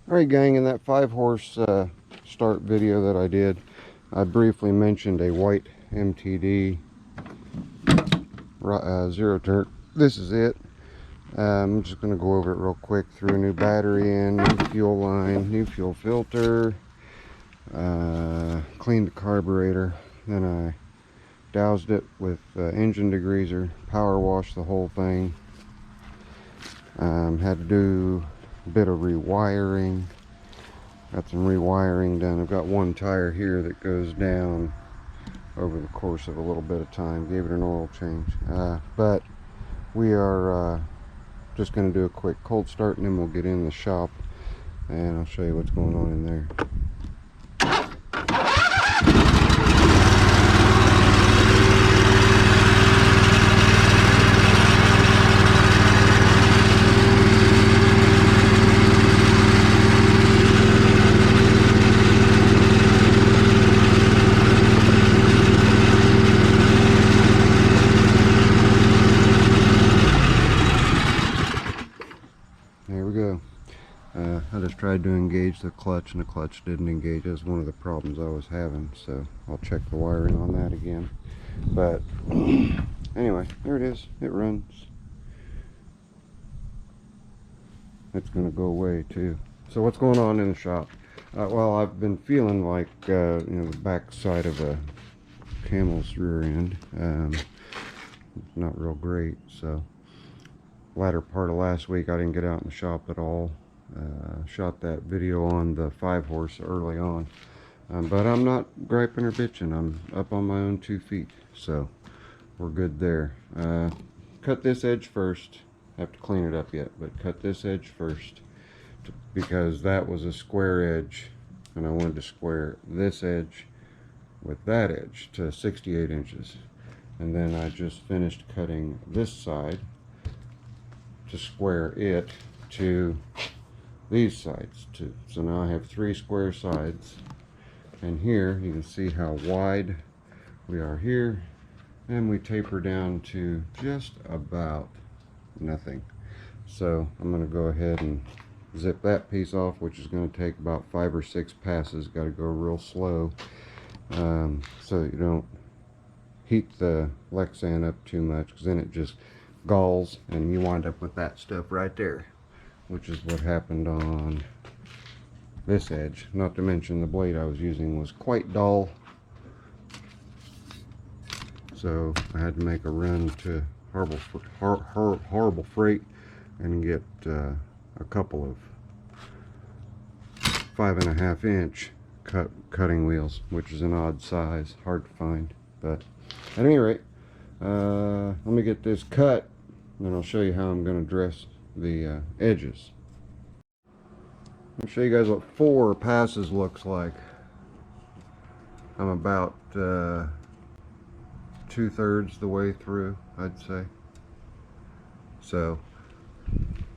Alright gang, in that 5-horse start video that I did, I briefly mentioned a white MTD zero turn. This is it. I'm just going to go over it real quick. Threw a new battery in, new fuel line, new fuel filter, cleaned the carburetor, then I doused it with engine degreaser, power washed the whole thing. Had to do a bit of rewiring. Got some rewiring done. I've got one tire here that goes down over the course of a little bit of time. Gave it an oil change. But we are just going to do a quick cold start, and then we'll get in the shop and I'll show you what's going on in there. There we go. I just tried to engage the clutch and the clutch didn't engage. That's one of the problems I was having, so I'll check the wiring on that again. But anyway, there it is. It runs. It's going to go away too. So what's going on in the shop? Well, I've been feeling like the back side of a camel's rear end. Not real great, so latter part of last week I didn't get out in the shop at all. Shot that video on the 5-horse early on, but I'm not griping or bitching. I'm up on my own 2 feet, so we're good there. Cut this edge first. Have to clean it up yet, but cut this edge first because that was a square edge and I wanted to square this edge with that edge to 68 inches, and then I just finished cutting this side to square it to these sides too. So now I have 3 square sides, and here you can see how wide we are here, and we taper down to just about nothing. So I'm going to go ahead and zip that piece off, which is going to take about 5 or 6 passes. Got to go real slow so that you don't heat the Lexan up too much, because then it just galls and you wind up with that stuff right there, which is what happened on this edge. Not to mention the blade I was using was quite dull, so I had to make a run to Horrible Freight and get a couple of 5.5 inch cutting wheels, which is an odd size, hard to find. But at any rate, let me get this cut, and I'll show you how I'm going to dress the edges. I'll show you guys what 4 passes looks like. I'm about 2/3 the way through, I'd say. So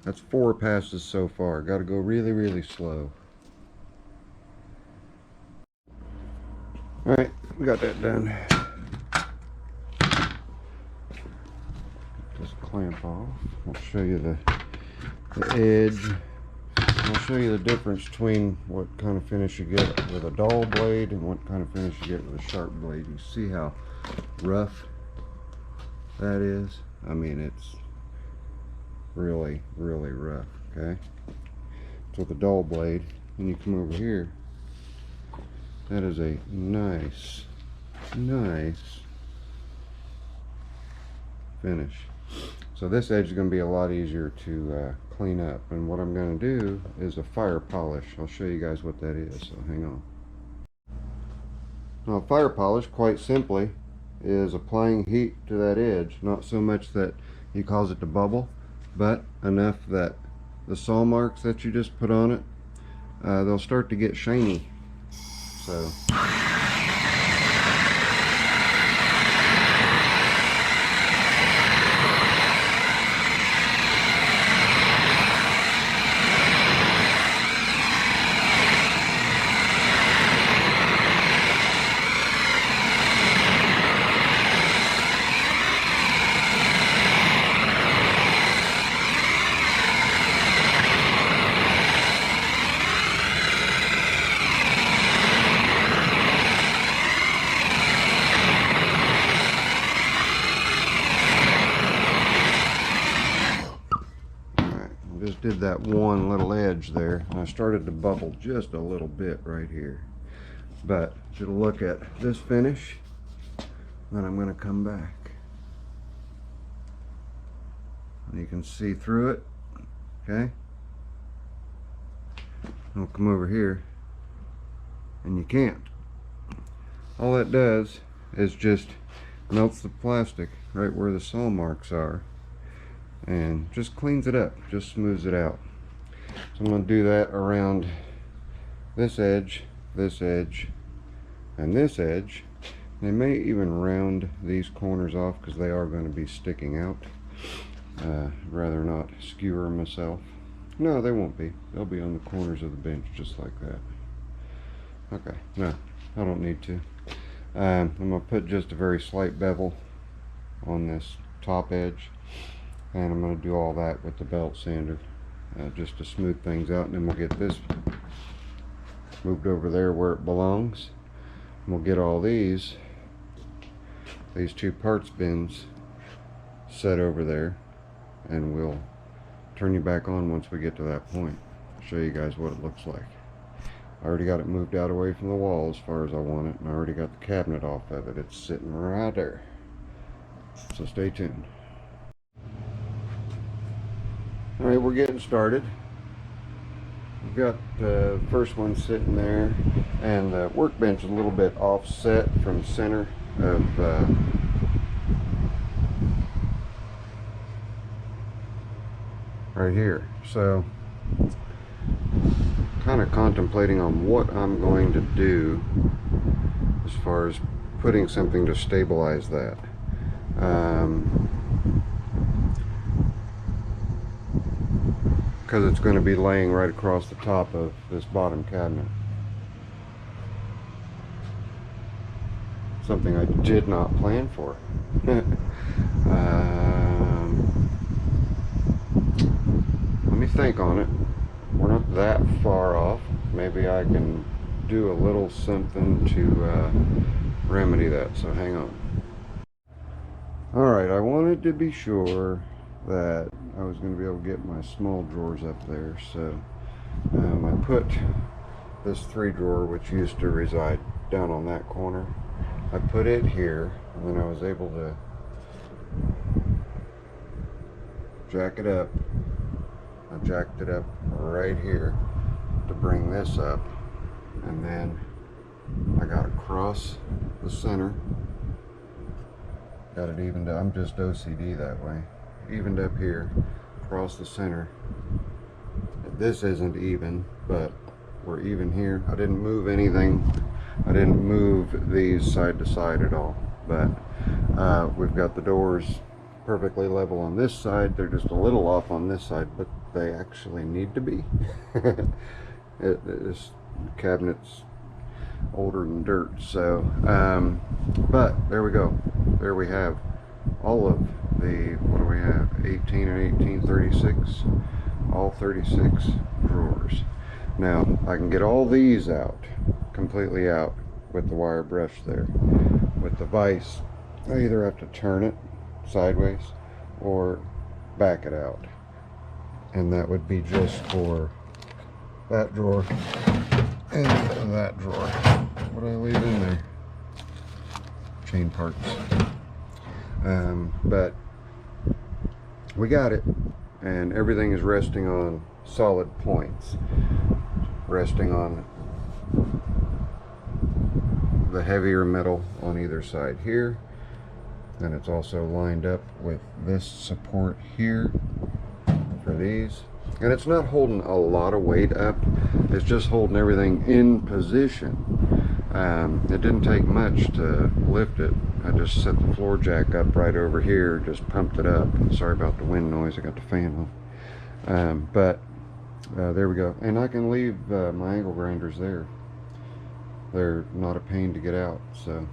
that's 4 passes so far. Got to go really, really slow. All right, we got that done. Just clamp off. I'll show you the edge. I'll show you the difference between what kind of finish you get with a dull blade and what kind of finish you get with a sharp blade. You see how rough that is? I mean, it's really, really rough, okay? So with a dull blade, when you come over here, that is a nice finish. So this edge is going to be a lot easier to clean up, and what I'm going to do is a fire polish. I'll show you guys what that is, so hang on. Now, fire polish, quite simply, is applying heat to that edge. Not so much that you cause it to bubble, but enough that the saw marks that you just put on it, they'll start to get shiny. So did that one little edge there, and I started to bubble just a little bit right here. But to look at this finish, then I'm going to come back. You can see through it, okay? I'll come over here, and you can't. All that does is just melts the plastic right where the saw marks are, and just cleans it up, just smooths it out. So I'm going to do that around this edge, and this edge. They may even round these corners off because they are going to be sticking out. Rather not skewer myself. No, they won't be. They'll be on the corners of the bench just like that. Okay, no, I don't need to. I'm going to put just a very slight bevel on this top edge, and I'm going to do all that with the belt sander just to smooth things out, and then we'll get this moved over there where it belongs. And we'll get all these two parts bins set over there, and we'll turn you back on once we get to that point. I'll show you guys what it looks like. I already got it moved out away from the wall as far as I want it, and I already got the cabinet off of it. It's sitting right there. So stay tuned. Alright, we're getting started. We've got the first one sitting there, and the workbench is a little bit offset from center of right here. So kind of contemplating on what I'm going to do as far as putting something to stabilize that. Because it's going to be laying right across the top of this bottom cabinet. Something I did not plan for. Let me think on it. We're not that far off. Maybe I can do a little something to remedy that, so hang on. Alright, I wanted to be sure that I was going to be able to get my small drawers up there, so I put this 3 drawer, which used to reside down on that corner, I put it here, and then I was able to jack it up. I jacked it up right here to bring this up, and then I got across the center, got it evened up. I'm just OCD that way. Evened up here across the center. This isn't even, but we're even here. I didn't move anything. I didn't move these side to side at all, but we've got the doors perfectly level on this side. They're just a little off on this side, but they actually need to be. This cabinet's older than dirt, so but there we go. There we have all of the, what do we have, 18 and 18, 36, all 36 drawers. Now I can get all these out, completely out, with the wire brush there. With the vise, I either have to turn it sideways or back it out, and that would be just for that drawer and that drawer. What did I leave in there? Chain parts. But we got it, and everything is resting on solid points, resting on the heavier metal on either side here, and it's also lined up with this support here for these, and it's not holding a lot of weight up, it's just holding everything in position. It didn't take much to lift it. I just set the floor jack up right over here, just pumped it up. Sorry about the wind noise, I got the fan on. But there we go, and I can leave my angle grinders there. They're not a pain to get out, so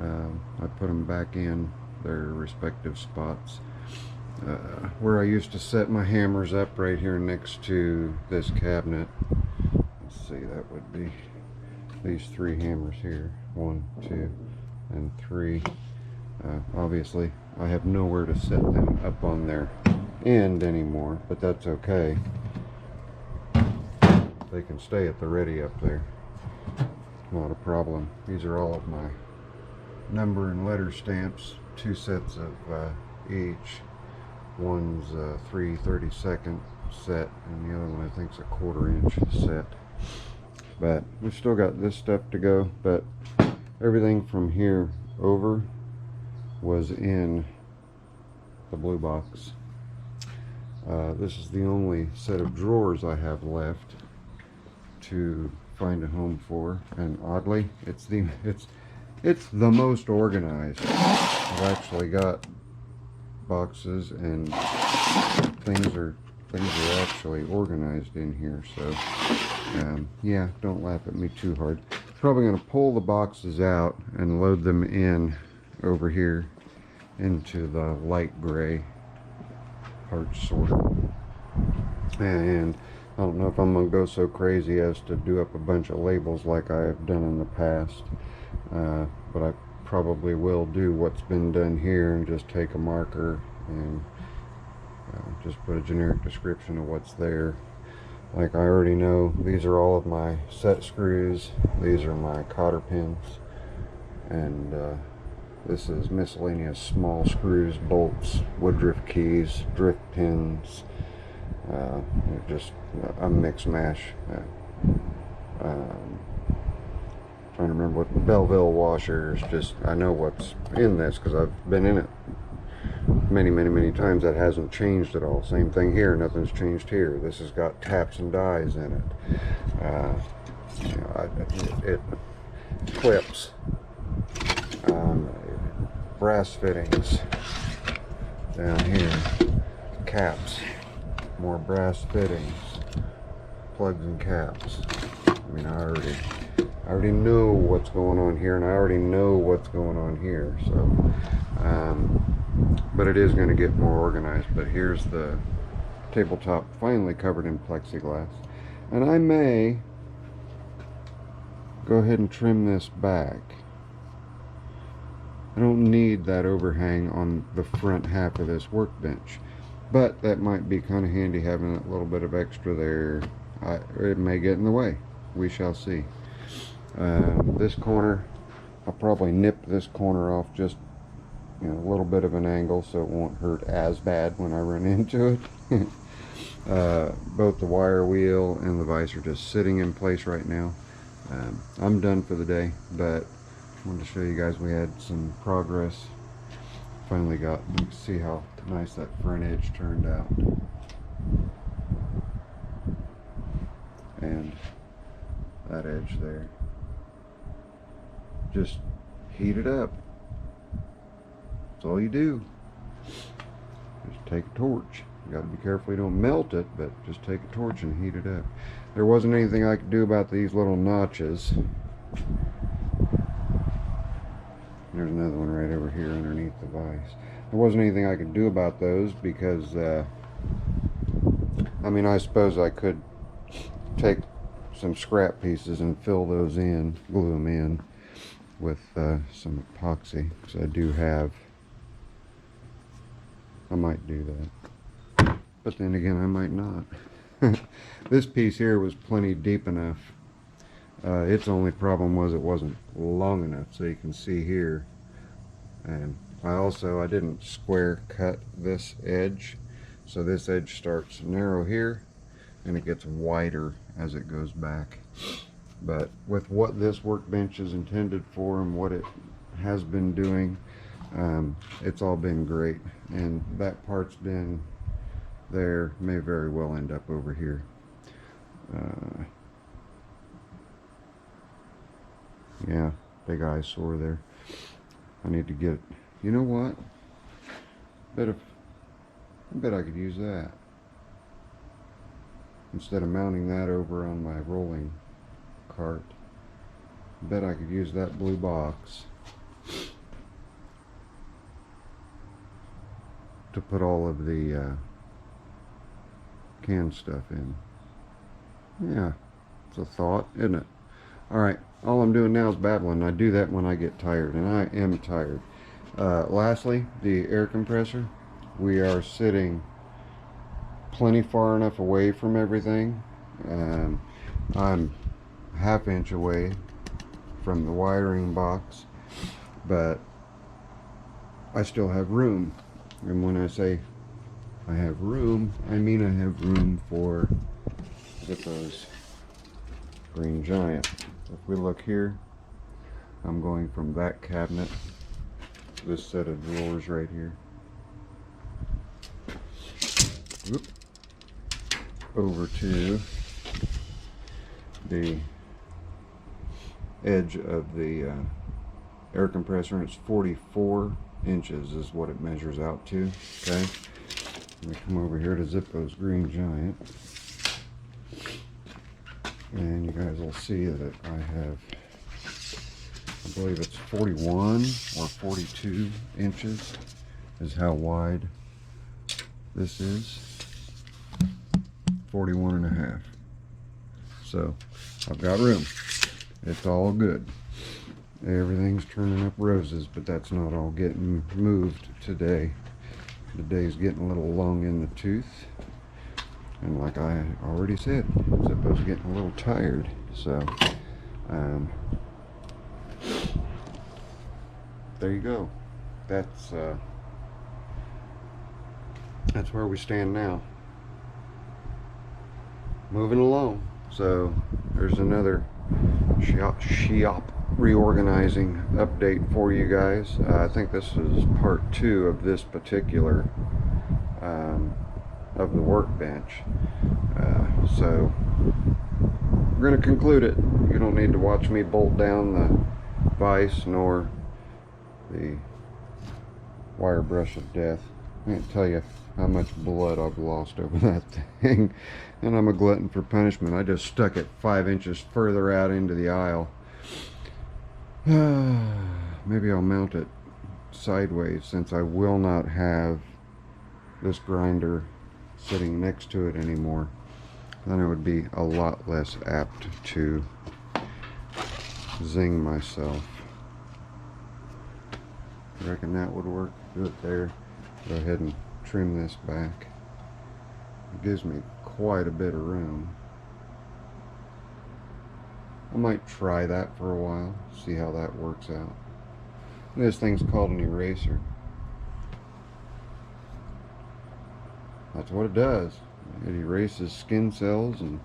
I put them back in their respective spots. Where I used to set my hammers up right here next to this cabinet. Let's see, that would be these 3 hammers here, 1, 2, and 3. Obviously I have nowhere to set them up on there end anymore, but that's okay. They can stay at the ready up there. Not a problem. These are all of my number and letter stamps, 2 sets of each. One's 3/32 set, and the other one I think is a 1/4 inch set. But we've still got this stuff to go, but everything from here over was in the blue box. This is the only set of drawers I have left to find a home for, and oddly, it's the most organized. I've actually got boxes and things are actually organized in here. So yeah, don't laugh at me too hard. Probably going to pull the boxes out and load them in over here into the light gray parts sorter. And I don't know if I'm going to go so crazy as to do up a bunch of labels like I have done in the past, but I probably will do what's been done here and just take a marker and just put a generic description of what's there. Like I already know, these are all of my set screws, these are my cotter pins, and this is miscellaneous small screws, bolts, woodruff keys, drift pins, just a mix mash. Trying to remember what the Belleville washers, just I know what's in this because I've been in it many times. That hasn't changed at all. Same thing here, nothing's changed here. This has got taps and dies in it. You know, it clips, brass fittings down here, caps, more brass fittings, plugs and caps. I mean, I already know what's going on here, and I already know what's going on here. So but it is going to get more organized. But here's the tabletop finally covered in plexiglass, and I may go ahead and trim this back. I don't need that overhang on the front half of this workbench, but that might be kind of handy having a little bit of extra there. It may get in the way. We shall see. This corner, I'll probably nip this corner off just a little bit of an angle so it won't hurt as bad when I run into it. Both the wire wheel and the vise are just sitting in place right now. I'm done for the day, but I wanted to show you guys we had some progress. Finally got, you can see how nice that front edge turned out. And that edge there. Just heat it up. That's all you do. Just take a torch. You got to be careful you don't melt it, but just take a torch and heat it up. There wasn't anything I could do about these little notches. There's another one right over here underneath the vise. There wasn't anything I could do about those because, I mean, I suppose I could take some scrap pieces and fill those in, glue them in with some epoxy, because I do have. I might do that, but then again I might not. This piece here was plenty deep enough. Its only problem was it wasn't long enough, so you can see here. And I didn't square cut this edge, so this edge starts narrow here and it gets wider as it goes back. But with what this workbench is intended for and what it has been doing, it's all been great, and that part's been there, may very well end up over here. Yeah, big eyesore there. I need to get, you know what, I bet I could use that instead of mounting that over on my rolling cart. I bet I could use that blue box to put all of the canned stuff in. Yeah, it's a thought, isn't it? Alright, all I'm doing now is babbling. I do that when I get tired, and I am tired. Lastly, the air compressor. We are sitting plenty far enough away from everything. I'm ½ inch away from the wiring box, but I still have room. And when I say I have room, I mean I have room for Zippo's Green Giant. If we look here, I'm going from that cabinet to this set of drawers right here, whoop, over to the edge of the air compressor, and it's 44 inches is what it measures out to. Okay, we come over here to Zippo's Green Giant, and you guys will see that I have, I believe it's 41 or 42 inches is how wide this is. 41.5. So I've got room. It's all good. Everything's turning up roses, but that's not all getting moved today. The day's getting a little long in the tooth, and like I already said, Zippo's getting a little tired. So there you go. That's where we stand now. Moving along. So there's another shop reorganizing update for you guys. I think this is part 2 of this particular of the workbench. So we're going to conclude it. You don't need to watch me bolt down the vise nor the wire brush of death. I can't tell you how much blood I've lost over that thing, and I'm a glutton for punishment. I just stuck it 5 inches further out into the aisle. Maybe I'll mount it sideways, since I will not have this grinder sitting next to it anymore. Then it would be a lot less apt to zing myself. I reckon that would work. Do it there. Go ahead and trim this back. It gives me quite a bit of room. I might try that for a while, see how that works out. This thing's called an eraser. That's what it does. It erases skin cells and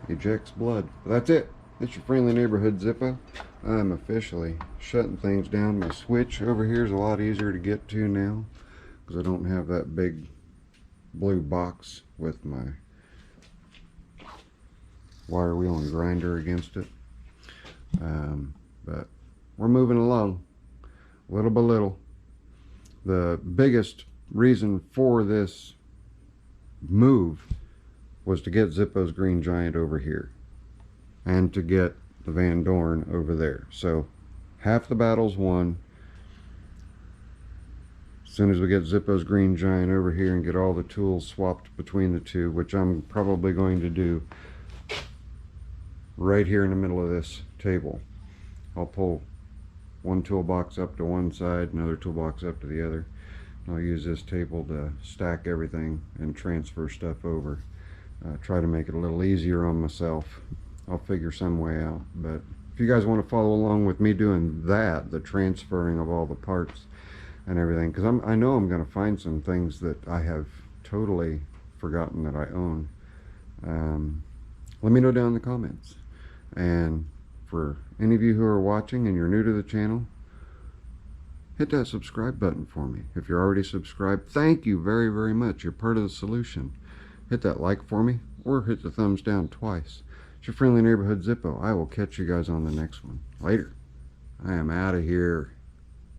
ejects blood. But that's it. It's your friendly neighborhood Zippo. I'm officially shutting things down. My switch over here is a lot easier to get to now, because I don't have that big blue box with my wire wheel and grinder against it. But we're moving along little by little. The biggest reason for this move was to get Zippo's Green Giant over here and to get the Van Dorn over there. So half the battle's won. As soon as we get Zippo's Green Giant over here and get all the tools swapped between the two, which I'm probably going to do right here in the middle of this table. I'll pull one toolbox up to one side, another toolbox up to the other. I'll use this table to stack everything and transfer stuff over. Try to make it a little easier on myself. I'll figure some way out. But if you guys want to follow along with me doing that, the transferring of all the parts and everything, because I know I'm going to find some things that I have totally forgotten that I own. Let me know down in the comments. And for any of you who are watching and you're new to the channel, hit that subscribe button for me. If you're already subscribed, thank you very, very much. You're part of the solution. Hit that like for me, or hit the thumbs down twice. It's your friendly neighborhood Zippo. I will catch you guys on the next one. Later. I am out of here.